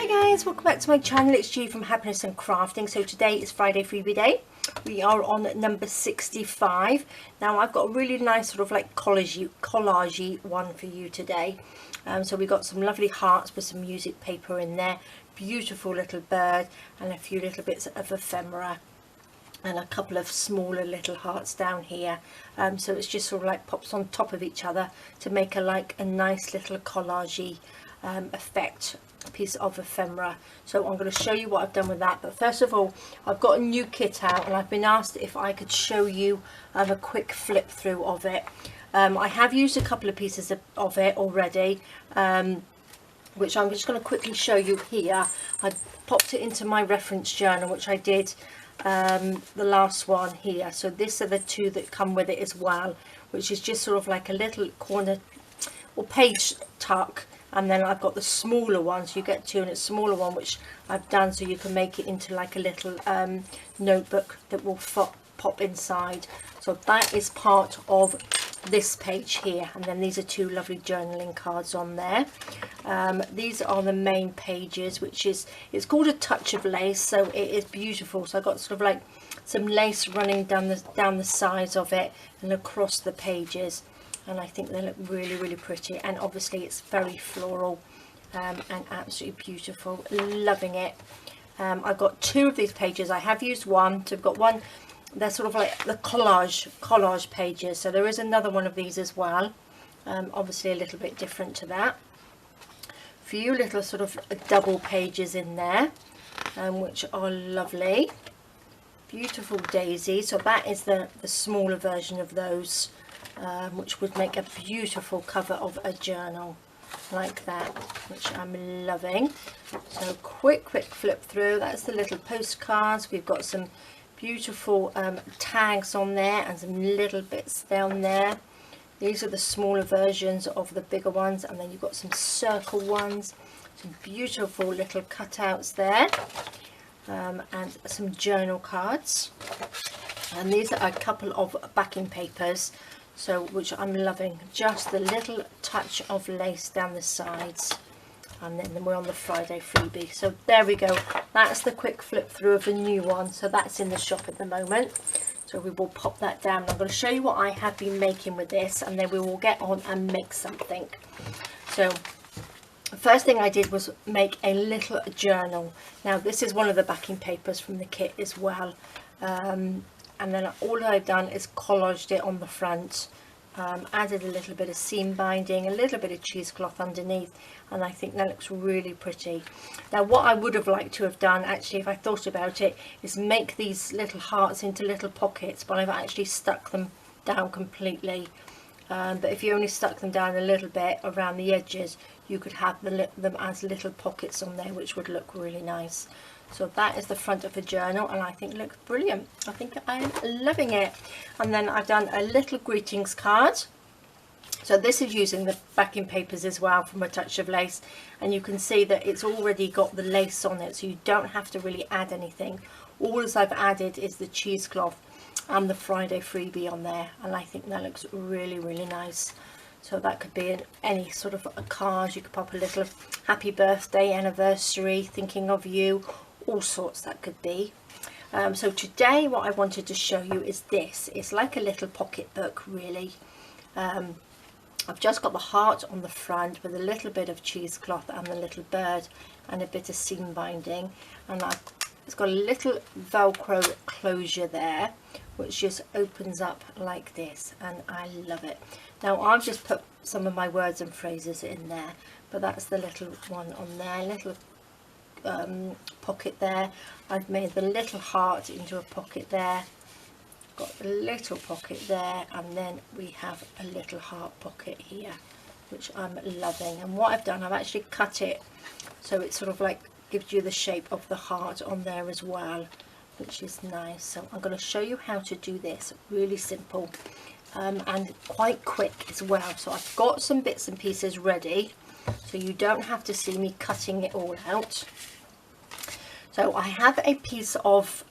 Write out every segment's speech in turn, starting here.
guys, welcome back to my channel. It's G from Happiness and Crafting. So today is Friday freebie day. We are on number 65. Now I've got a really nice sort of like collagey one for you today. So we got some lovely hearts with some music paper in there, beautiful little bird, and a few little bits of ephemera, and a couple of smaller little hearts down here. So it's just sort of like pops on top of each other to make a nice little collagey effect piece of ephemera. So I'm going to show you what I've done with that, but first of all I've got a new kit out and I've been asked if I could show you a quick flip through of it. I have used a couple of pieces of it already, which I'm just going to quickly show you here. I popped it into my reference journal, which I did the last one here. So these are the two that come with it as well, which is just sort of like a little corner or page tuck, and then I've got the smaller ones. You get two, and it's a smaller one which I've done so you can make it into like a little notebook that will pop inside. So that is part of this page here, and then these are two lovely journaling cards on there. These are the main pages, which is, it's called a touch of lace, so it is beautiful. So I got sort of like some lace running down the sides of it and across the pages, and I think they look really pretty, and obviously it's very floral and absolutely beautiful. Loving it. I've got two of these pages. I have used one, so I've got one. They're sort of like the collage pages, so there is another one of these as well, obviously a little bit different to that. A few little sort of double pages in there, which are lovely, beautiful daisies. So that is the smaller version of those, which would make a beautiful cover of a journal like that, which I'm loving. So quick flip through. That's the little postcards. We've got some beautiful tags on there and some little bits down there. These are the smaller versions of the bigger ones, and then you've got some circle ones, some beautiful little cutouts there, and some journal cards. And these are a couple of backing papers, so which I'm loving. Just the little touch of lace down the sides. And then we're on the Friday freebie. So there we go. That's the quick flip through of the new one. So that's in the shop at the moment. So we will pop that down. I'm going to show you what I have been making with this, and then we will get on and make something. So the first thing I did was make a little journal. Now this is one of the backing papers from the kit as well. And then all I've done is collaged it on the front. Added a little bit of seam binding, a little bit of cheesecloth underneath, and I think that looks really pretty. Now what I would have liked to have done, actually, if I thought about it, is make these little hearts into little pockets, but I've actually stuck them down completely. But if you only stuck them down a little bit around the edges, you could have them as little pockets on there, which would look really nice. So that is the front of the journal, and I think it looks brilliant. I think I am loving it. And then I've done a little greetings card. So this is using the backing papers as well from a touch of lace, and you can see that it's already got the lace on it, so you don't have to really add anything. All I've added is the cheesecloth and the Friday freebie on there, and I think that looks really nice. So that could be any sort of a card. You could pop a little happy birthday, anniversary, thinking of you, all sorts that could be. So today what I wanted to show you is this. It's like a little pocket book, really. I've just got the heart on the front with a little bit of cheesecloth and the little bird and a bit of seam binding, and it's got a little velcro closure there which just opens up like this, and I love it. Now I've just put some of my words and phrases in there, but that's the little one on there, little pocket there. I've made the little heart into a pocket there, got a little pocket there, and then we have a little heart pocket here, which I'm loving. And what I've done, I've actually cut it so it sort of like gives you the shape of the heart on there as well, which is nice. So I'm going to show you how to do this. Really simple and quite quick as well. So I've got some bits and pieces ready, so you don't have to see me cutting it all out. So I have a piece of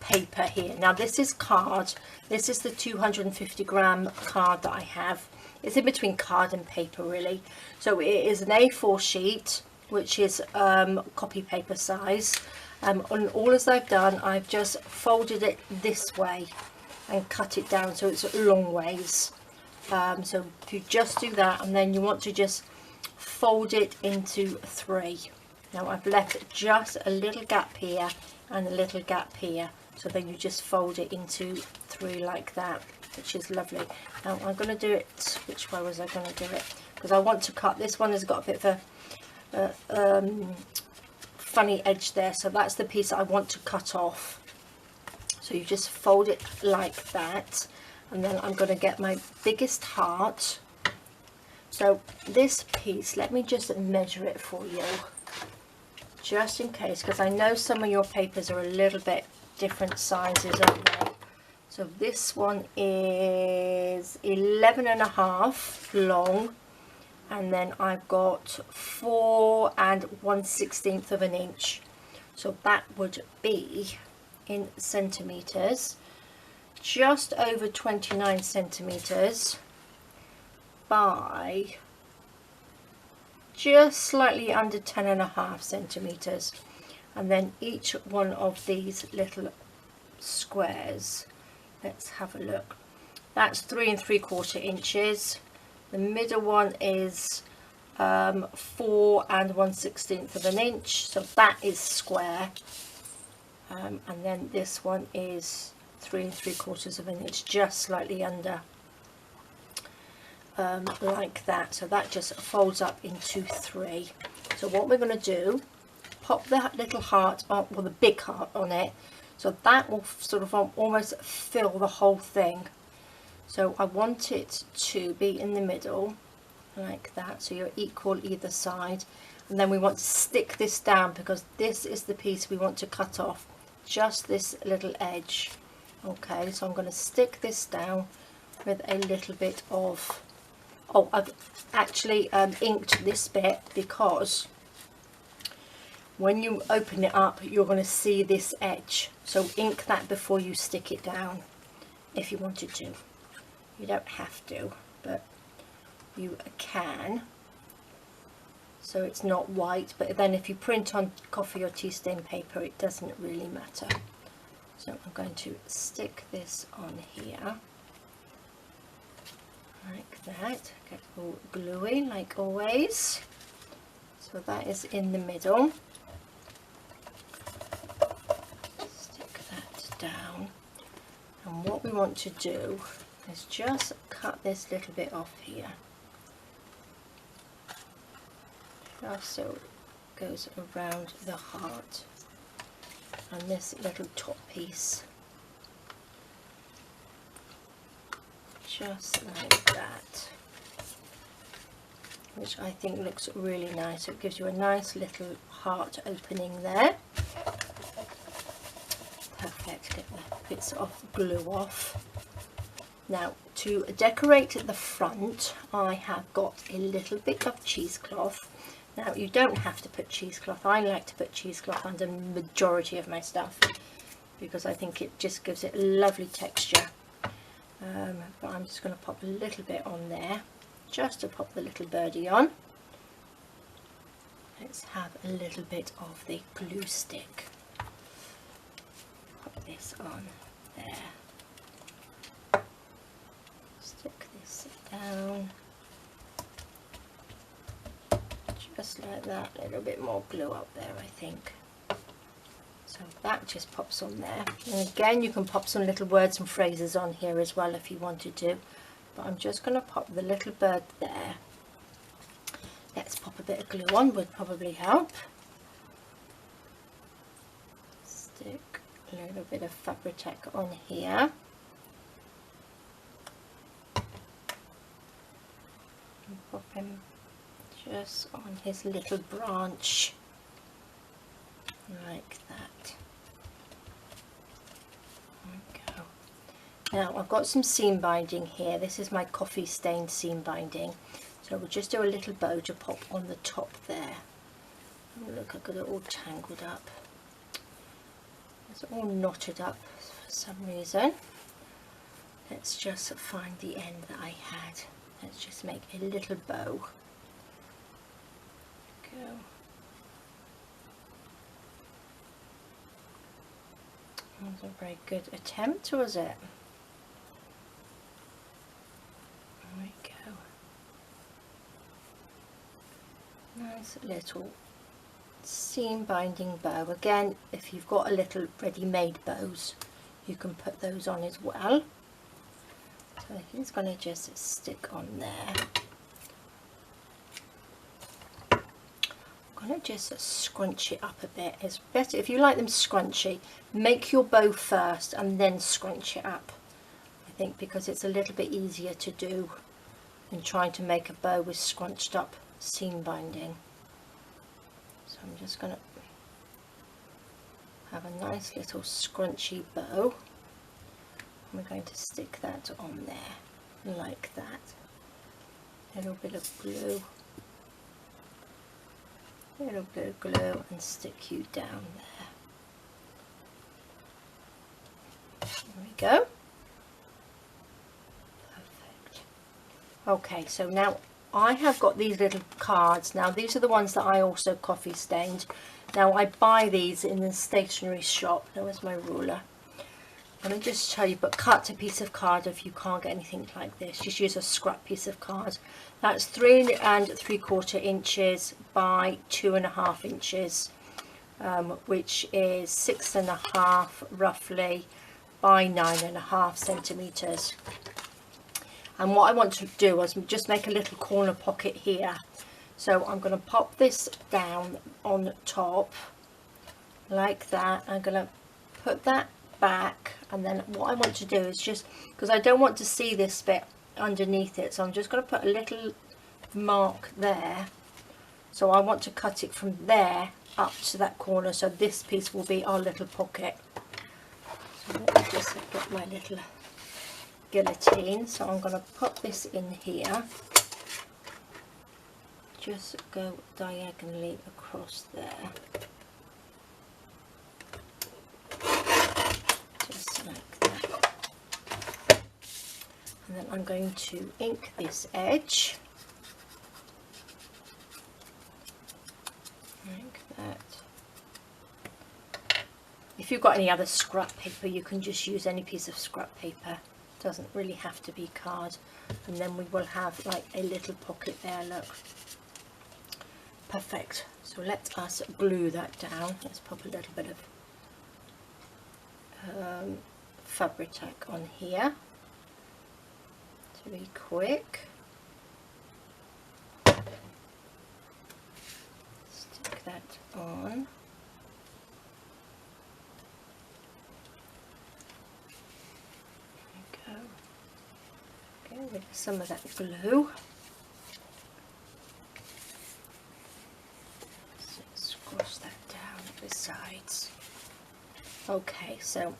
paper here. Now this is card. This is the 250 gram card that I have. It's in between card and paper, really. So it is an A4 sheet, which is copy paper size. And all as I've done, I've just folded it this way and cut it down so it's long ways. So if you just do that, and then you want to just fold it into 3. Now I've left just a little gap here and a little gap here, so then you just fold it into 3 like that, which is lovely. Now I'm going to do it, which way was I going to do it, because I want to cut, this one has got a bit of a funny edge there, so that's the piece that I want to cut off. So you just fold it like that, and then I'm going to get my biggest heart. So this piece, let me just measure it for you, just in case, because I know some of your papers are a little bit different sizes, aren't they? So this one is 11.5 long, and then I've got 4 1/16 of an inch. So that would be, in centimeters, just over 29 centimeters by just slightly under 10.5 centimeters. And then each one of these little squares, let's have a look, that's 3 3/4 inches. The middle one is 4 1/16 of an inch, so that is square. And then this one is 3 3/4 of an inch, just slightly under, like that. So that just folds up into 3. So what we're going to do, pop the little heart on, well, the big heart on it, so that will sort of almost fill the whole thing. So I want it to be in the middle like that, so you're equal either side. And then we want to stick this down, because this is the piece we want to cut off, just this little edge. Okay, so I'm going to stick this down with a little bit of, oh, I've actually inked this bit, because when you open it up you're going to see this edge, so ink that before you stick it down if you wanted to. You don't have to, but you can, so it's not white. But then if you print on coffee or tea stain paper, it doesn't really matter. So I'm going to stick this on here like that, get all gluey like always. So that is in the middle. Stick that down, and what we want to do is just cut this little bit off here, just so it goes around the heart, and this little top piece, just like that, which I think looks really nice. It gives you a nice little heart opening there. Perfect. Get the bits of glue off. Now, to decorate the front, I have got a little bit of cheesecloth. Now, you don't have to put cheesecloth. I like to put cheesecloth under the majority of my stuff, because I think it just gives it a lovely texture. But I'm just going to pop a little bit on there, just to pop the little birdie on. Let's have a little bit of the glue stick. Pop this on there. Stick this down, just like that. A little bit more glue up there, I think. So that just pops on there. And again, you can pop some little words and phrases on here as well if you wanted to. But I'm just going to pop the little bird there. Let's pop a bit of glue on, would probably help. Stick a little bit of Fabri-Tac on here. And pop him just on his little branch, like that. There we go. Now I've got some seam binding here. This is my coffee stained seam binding. So we'll just do a little bow to pop on the top there. Oh, look, I've got it all tangled up. It's all knotted up for some reason. Let's just find the end that I had. Let's just make a little bow. Go. was a very good attempt, was it? There we go. Nice little seam binding bow. Again, if you've got a little ready-made bows, you can put those on as well. So he's going to just stick on there. I'm going to just scrunch it up a bit. It's better if you like them scrunchy, make your bow first and then scrunch it up, I think, because it's a little bit easier to do than trying to make a bow with scrunched up seam binding. So I'm just going to have a nice little scrunchy bow. We're going to stick that on there like that. A little bit of glue. A little bit of glue and stick you down there. There we go. Perfect. Okay, so now I have got these little cards. Now these are the ones that I also coffee stained. Now I buy these in the stationery shop. Now where's my ruler? I'm going to just tell you, but cut a piece of card if you can't get anything like this. Just use a scrap piece of card. That's 3 3/4 inches by 2.5 inches, which is 6.5 roughly by 9.5 centimeters. And what I want to do is just make a little corner pocket here. So I'm going to pop this down on top like that. I'm going to put that back, and then what I want to do is just, because I don't want to see this bit underneath it, so I'm just going to put a little mark there. So I want to cut it from there up to that corner, so this piece will be our little pocket. So let me just get my little guillotine. So I'm going to pop this in here, just go diagonally across there, just like that. And then I'm going to ink this edge like that. If you've got any other scrap paper, you can just use any piece of scrap paper. It doesn't really have to be card. And then we will have like a little pocket there, look. Perfect. So let us glue that down. Let's pop a little bit of Fabri-Tac on here to be quick. Stick that on. Get rid of some of that glue. Squash that down the sides. Okay, so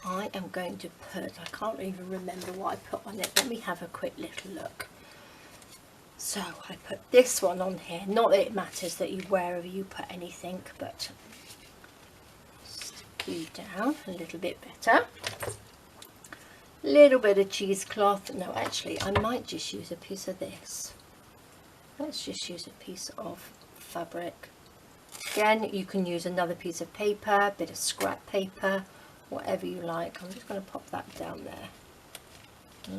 I am going to put, I can't even remember what I put on it. Let me have a quick little look. So I put this one on here. Not that it matters that you wherever you put anything, but stick you down a little bit better. Little bit of cheesecloth. No, actually I might just use a piece of this. Let's just use a piece of fabric. Again, you can use another piece of paper, a bit of scrap paper, whatever you like. I'm just going to pop that down there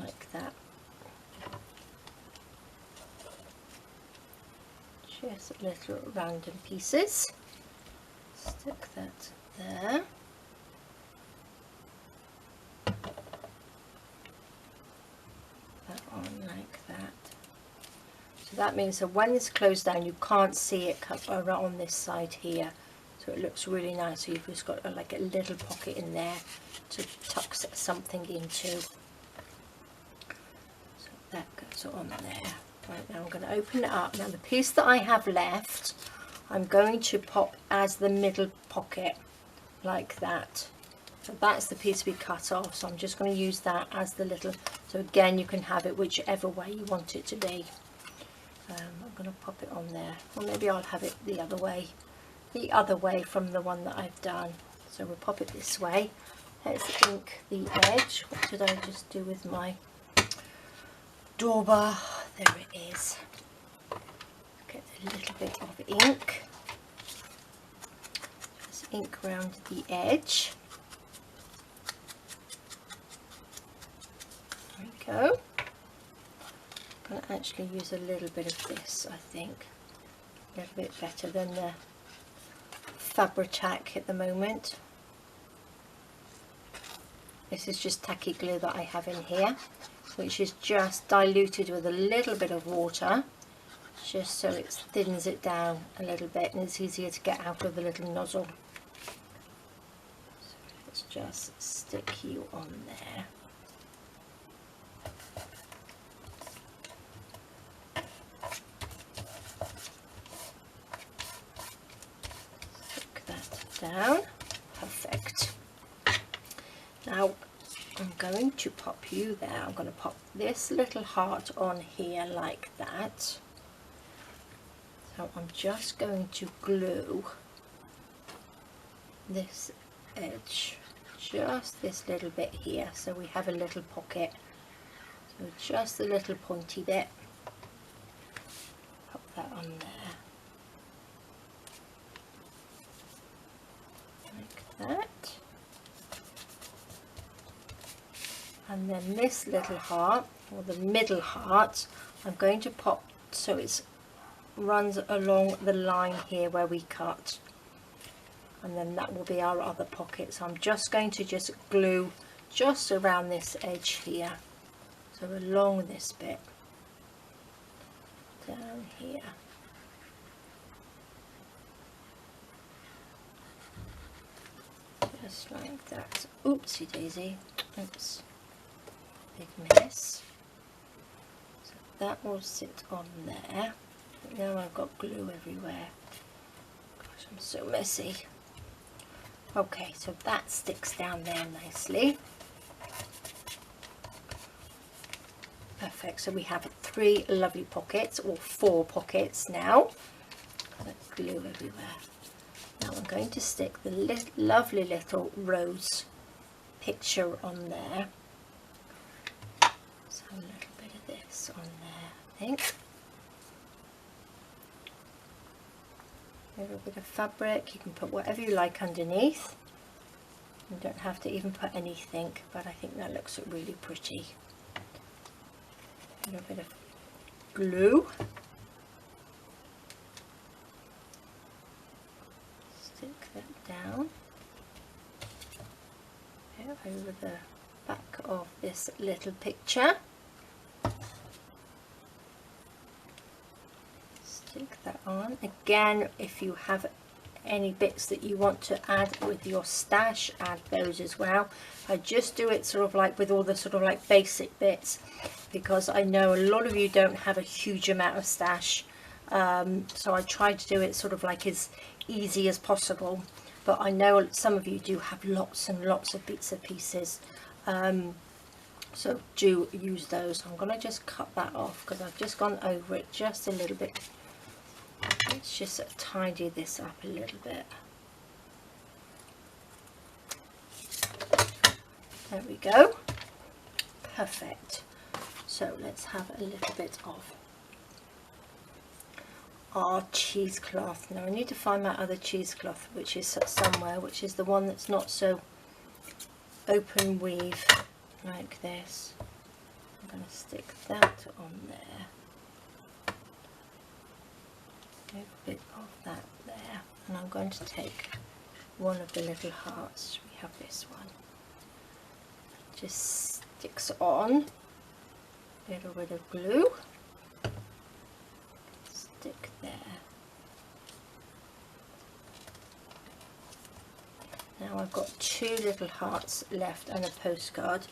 like that. Just little random pieces. Stick that there. That on like that. So that means that when it's closed down, you can't see it around on this side here. So it looks really nice. So you've just got like a little pocket in there to tuck something into. So that goes on there. Right, now I'm going to open it up. Now the piece that I have left, I'm going to pop as the middle pocket like that. So that's the piece we cut off, so I'm just going to use that as the little, so again you can have it whichever way you want it to be. I'm going to pop it on there, or maybe I'll have it the other way from the one that I've done. So we'll pop it this way. Let's ink the edge. What did I just do with my dauber? There it is. Get a little bit of ink. Just ink around the edge. There we go. I'm going to actually use a little bit of this, I think. A little bit better than the Fabri-Tac at the moment. This is just tacky glue that I have in here, which is just diluted with a little bit of water, just so it thins it down a little bit and it's easier to get out of the little nozzle. So let's just stick you on there. Stick that down. Perfect. Now I'm going to pop you there. I'm going to pop this little heart on here like that. So I'm just going to glue this edge, just this little bit here, so we have a little pocket. So just a little pointy bit. Pop that on there. Like that. And then this little heart, or the middle heart, I'm going to pop so it runs along the line here where we cut, and then that will be our other pocket. So I'm just going to just glue just around this edge here, so along this bit down here. Just like that. Oopsie daisy. Oops. Big mess. So that will sit on there. Now I've got glue everywhere. Gosh, I'm so messy. Okay, so that sticks down there nicely. Perfect. So we have 3 lovely pockets, or 4 pockets now. Got glue everywhere. Now I'm going to stick the lovely little rose picture on there. So a little bit of this on there, I think. A little bit of fabric. You can put whatever you like underneath. You don't have to even put anything, but I think that looks really pretty. A little bit of glue. Stick that down over the back of this little picture. Stick that on. Again, if you have any bits that you want to add with your stash, add those as well. I just do it sort of like with all the sort of like basic bits, because I know a lot of you don't have a huge amount of stash, so I try to do it sort of like as easy as possible, but I know some of you do have lots and lots of bits and pieces, so do use those. I'm going to just cut that off because I've just gone over it just a little bit. Let's just tidy this up a little bit. There we go. Perfect. So let's have a little bit of our cheesecloth. Now I need to find my other cheesecloth, which is somewhere, which is the one that's not so open weave like this. I'm going to stick that on there. A bit of that there, and I'm going to take one of the little hearts. We have this one. Just sticks on. A little bit of glue. Stick there. Now I've got 2 little hearts left and a postcard.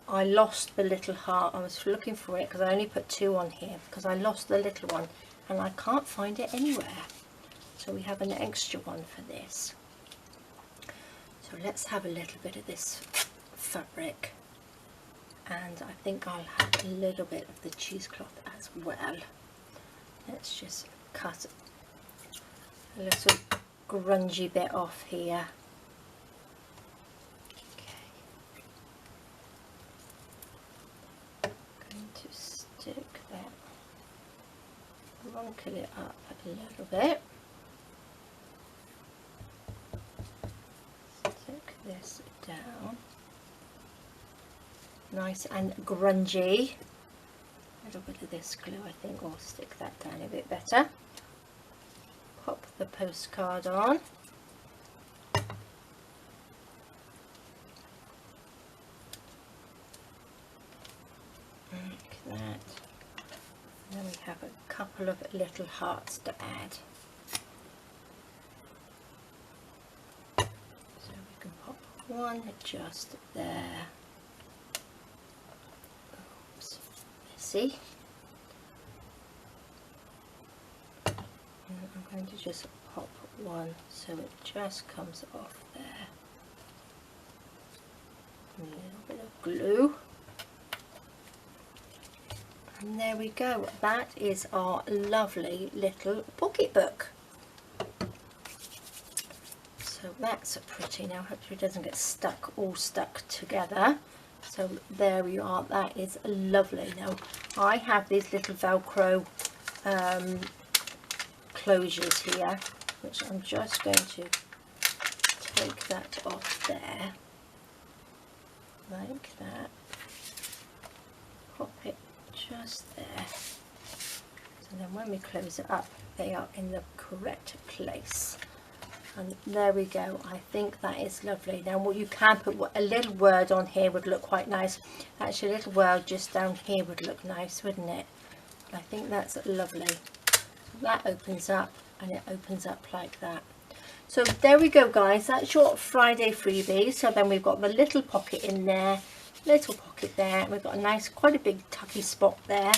I lost the little heart. I was looking for it because I only put 2 on here because I lost the little one and I can't find it anywhere. So we have an extra one for this. So let's have a little bit of this fabric, and I think I'll have a little bit of the cheesecloth as well. Let's just cut a little grungy bit off here. Stick that, wrinkle it up a little bit. nice and grungy. A little bit of this glue, I think, will stick that down a bit better. Pop the postcard on. Like that. And then we have a couple of little hearts to add. So we can pop one just there. Oops, messy. And I'm going to just pop one so it just comes off there. A little bit of glue. And there we go, that is our lovely little pocketbook. So that's pretty. Now hopefully it doesn't get all stuck together. So there we are, that is lovely. Now I have these little Velcro closures here, which I'm just going to take that off there, like that, pop it just there, so then when we close it up they are in the correct place. And there we go, I think that is lovely. Now what you can put, a little word on here would look quite nice. Actually a little word just down here would look nice, wouldn't it? I think that's lovely. So that opens up, and it opens up like that. So there we go guys, that's your Friday freebie. So then we've got the little pocket in there, little pocket there, we've got a nice, quite a big tucky spot there,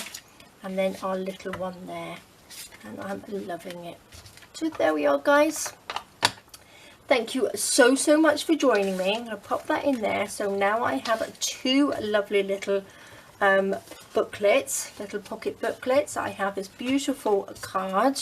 and then our little one there, and I'm loving it. So there we are guys, thank you so much for joining me. I'm going to pop that in there. So now I have two lovely little booklets, little pocket booklets. I have this beautiful card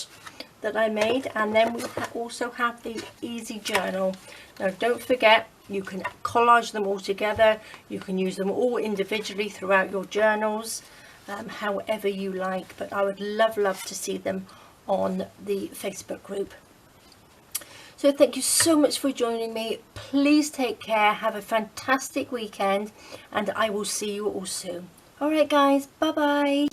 that I made, and then we also have the easy journal. Now don't forget, you can collage them all together, you can use them all individually throughout your journals, however you like, but I would love to see them on the Facebook group. So thank you so much for joining me. Please take care, have a fantastic weekend, and I will see you all soon. Alright guys, bye bye.